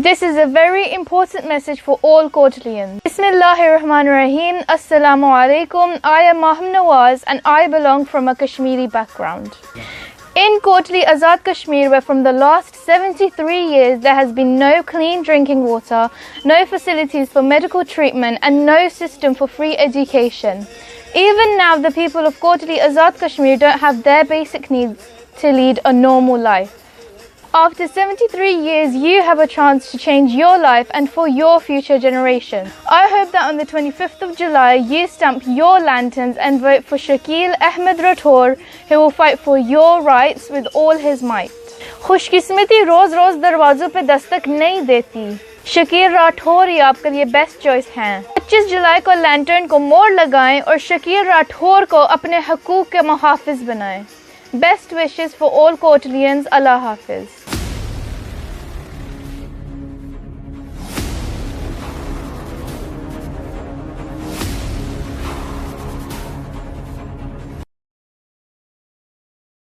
This is a very important message for all Kotalians. Bismillahirrahmanirrahim. Assalamu alaikum. I am Maaham Nawaz and I belong from a Kashmiri background. In Kotali Azad Kashmir, where from the last 73 years there has been no clean drinking water, no facilities for medical treatment and no system for free education. Even now the people of Kotali Azad Kashmir don't have their basic needs to lead a normal life. After 73 years, you have a chance to change your life and for your future generation. I hope that on the 25th of July, you stamp your lanterns and vote for Shakeel Rathore, who will fight for your rights with all his might. खुशकिस्मती रोज रोज दरवाजों पे दस्तक नहीं देती. शकील राठौर ही आपके लिए best choice हैं. 25 जुलाई को lantern को मोड़ लगाएं और शकील राठौर को अपने हकूक के मुहाफिज बनाएं. Best wishes for all Kotalians. Allah Hafiz.